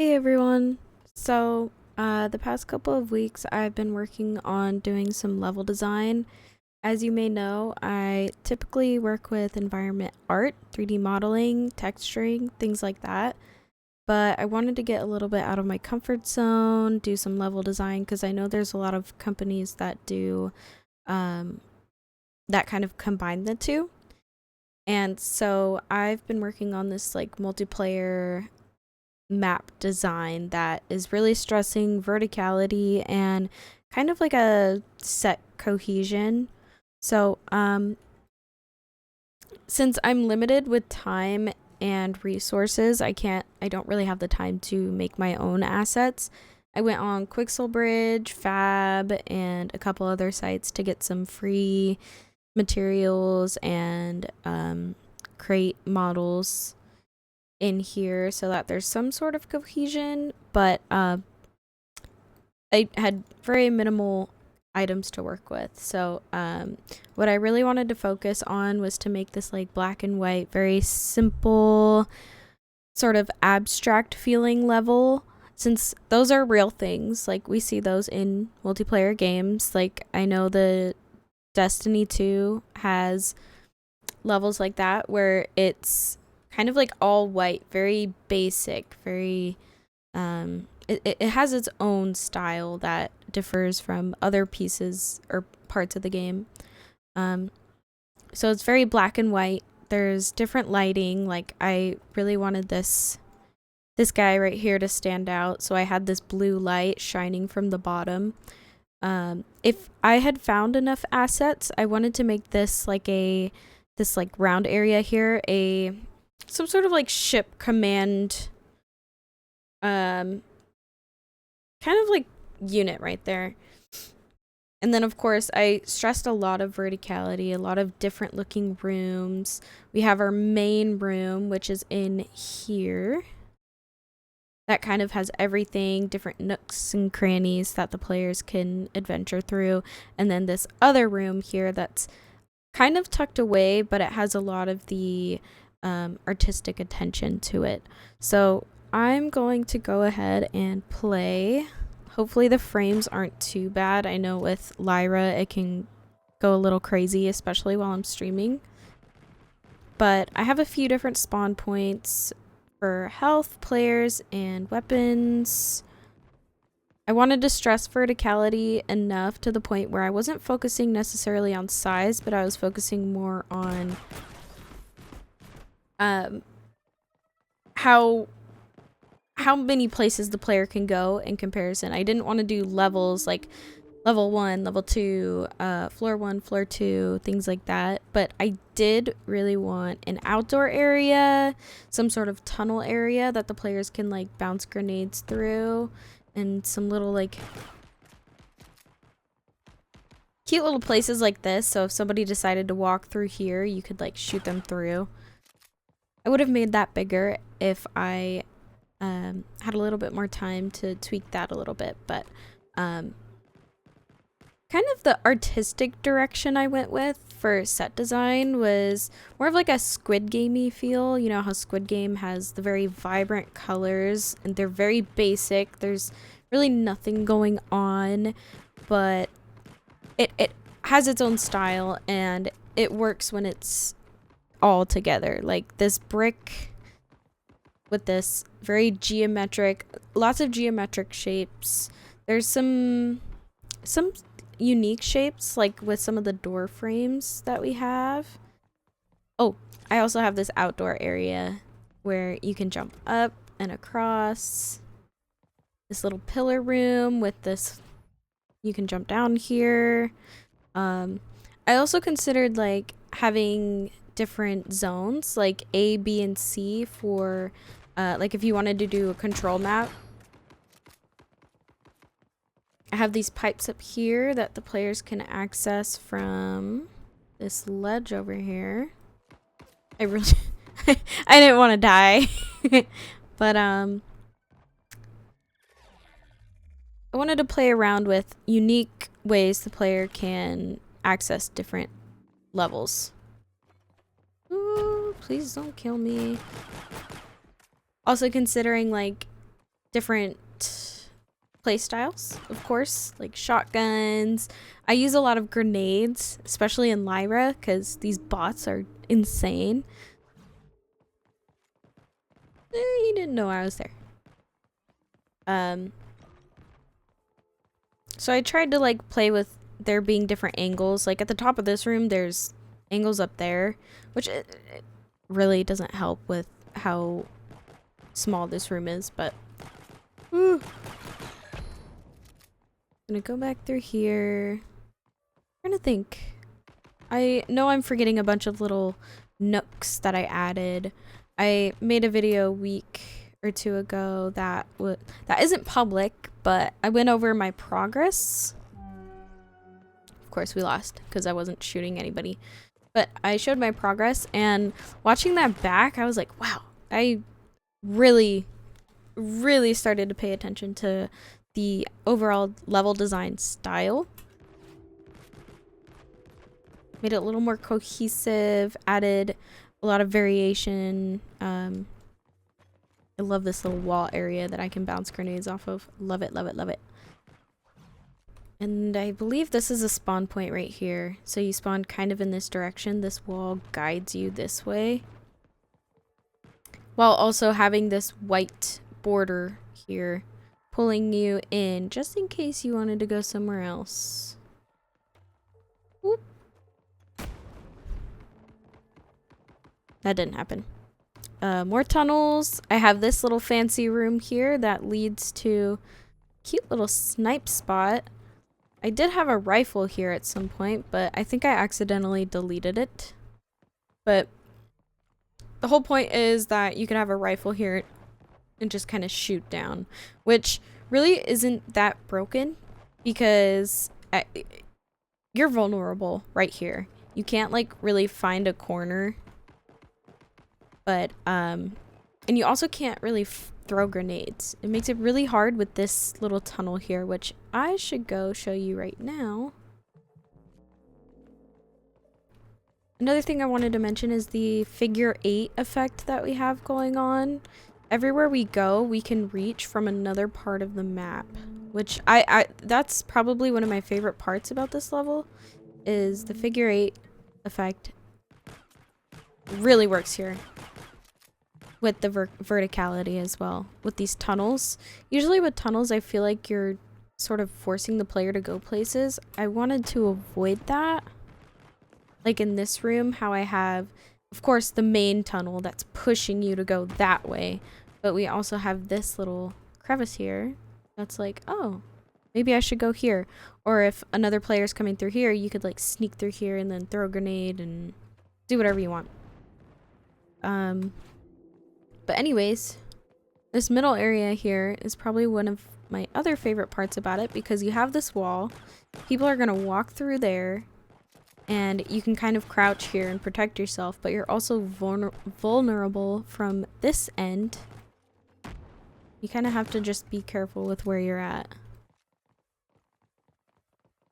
Hey everyone. The past couple of weeks I've been working on doing some level design. As you may know, I typically work with environment art, 3D modeling, texturing, things like that. But I wanted to get a little bit out of my comfort zone, do some level design because I know there's a lot of companies that do um, that kind of combine the two. And so I've been working on this like multiplayer map design that is really stressing verticality and kind of like a set cohesion. So, since I'm limited with time and resources, I don't really have the time to make my own assets. I went on Quixelbridge, Fab, and a couple other sites to get some free materials and create models in here so that there's some sort of cohesion, but I had very minimal items to work with. So what I really wanted to focus on was to make this like black and white, very simple, sort of abstract feeling level, since those are real things. Like we see those in multiplayer games. Like I know the Destiny 2 has levels like that where it's kind of like all white, very basic, very it has its own style that differs from other pieces or parts of the game. Um so it's very black and white. There's different lighting. Like I really wanted this guy right here to stand out, so I had this blue light shining from the bottom. If I had found enough assets, I wanted to make this like this like round area here, some sort of like ship command kind of like unit right there. And then of course I stressed a lot of verticality, a lot of different looking rooms. We have our main room, which is in here. That kind of has everything, different nooks and crannies that the players can adventure through. And then this other room here that's kind of tucked away, but it has a lot of the artistic attention to it. So I'm going to go ahead and play. Hopefully the frames aren't too bad. I know with Lyra it can go a little crazy, especially while I'm streaming. But I have a few different spawn points for health, players, and weapons. I wanted to stress verticality enough to the point where I wasn't focusing necessarily on size, but I was focusing more on how many places the player can go in comparison. I didn't want to do levels like level 1, level 2, floor 1, floor 2, things like that. But I did really want an outdoor area, some sort of tunnel area that the players can like bounce grenades through, and some little like cute little places like this. So if somebody decided to walk through here, you could like shoot them through. I would have made that bigger if I had a little bit more time to tweak that a little bit, but kind of the artistic direction I went with for set design was more of like a Squid Gamey feel. You know how Squid Game has the very vibrant colors and they're very basic. There's really nothing going on, but it has its own style and it works when it's all together. Like this brick with this very geometric, lots of geometric shapes. There's some unique shapes, like with some of the door frames that we have. Oh, I also have this outdoor area where you can jump up and across. This little pillar room with this, you can jump down here. I also considered like having different zones, like A, B, and C for like if you wanted to do a control map. I have these pipes up here that the players can access from this ledge over here. I really I didn't want to die. But I wanted to play around with unique ways the player can access different levels. Ooh, please don't kill me. Also considering like different play styles, of course, like shotguns. I use a lot of grenades, especially in Lyra, because these bots are insane. He didn't know I was there. So I tried to like play with there being different angles. Like at the top of this room, there's angles up there, which it really doesn't help with how small this room is, but I'm gonna go back through here. I'm trying to think. I know I'm forgetting a bunch of little nooks that I added. I made a video a week or two ago that isn't public, but I went over my progress. Of course we lost because I wasn't shooting anybody, but I showed my progress, and watching that back I was like, wow, I really started to pay attention to the overall level design style. Made it a little more cohesive, added a lot of variation. I love this little wall area that I can bounce grenades off of. Love it, love it, love it. And I believe this is a spawn point right here. So you spawn kind of in this direction. This wall guides you this way, while also having this white border here pulling you in just in case you wanted to go somewhere else. Whoop. That didn't happen. More tunnels. I have this little fancy room here that leads to a cute little snipe spot. I did have a rifle here at some point, but I think I accidentally deleted it. But the whole point is that you can have a rifle here and just kind of shoot down, which really isn't that broken because you're vulnerable right here. You can't like really find a corner. But and you also can't really throw grenades. It makes it really hard with this little tunnel here, which I should go show you right now. Another thing I wanted to mention is the figure 8 effect that we have going on. Everywhere we go, we can reach from another part of the map, which that's probably one of my favorite parts about this level, is the figure 8 effect really works here. With the verticality as well. With these tunnels. Usually with tunnels, I feel like you're sort of forcing the player to go places. I wanted to avoid that. Like in this room, how I have, of course, the main tunnel that's pushing you to go that way. But we also have this little crevice here that's like, oh, maybe I should go here. Or if another player's coming through here, you could like sneak through here and then throw a grenade and do whatever you want. But anyways, this middle area here is probably one of my other favorite parts about it, because you have this wall. People are going to walk through there, and you can kind of crouch here and protect yourself, but you're also vulnerable from this end. You kind of have to just be careful with where you're at.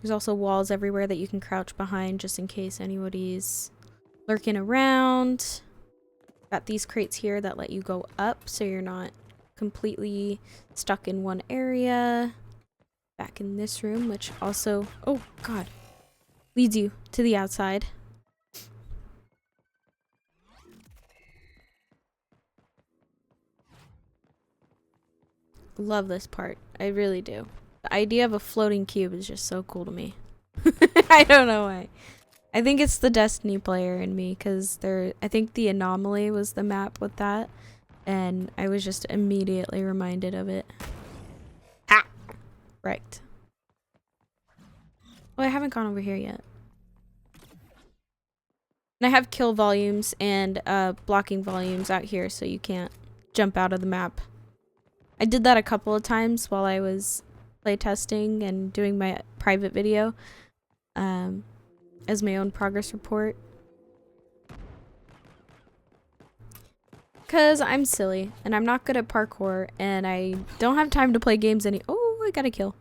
There's also walls everywhere that you can crouch behind just in case anybody's lurking around. Got these crates here that let you go up so you're not completely stuck in one area. Back in this room, which also, oh god, leads you to the outside. Love this part. I really do. The idea of a floating cube is just so cool to me. I don't know why. I think it's the Destiny player in me, because I think the Anomaly was the map with that, and I was just immediately reminded of it. Ah! Right. Oh, I haven't gone over here yet. And I have kill volumes and blocking volumes out here, so you can't jump out of the map. I did that a couple of times while I was playtesting and doing my private video. As my own progress report. Because I'm silly and I'm not good at parkour and I don't have time to play games Oh, I got a kill.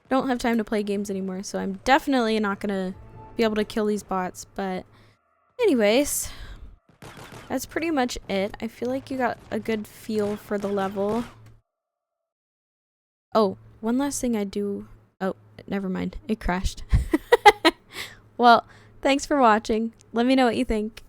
Don't have time to play games anymore, so I'm definitely not gonna be able to kill these bots. But anyways, that's pretty much it. I feel like you got a good feel for the level. Oh, one last thing I do. Oh, never mind. It crashed. Well, thanks for watching. Let me know what you think.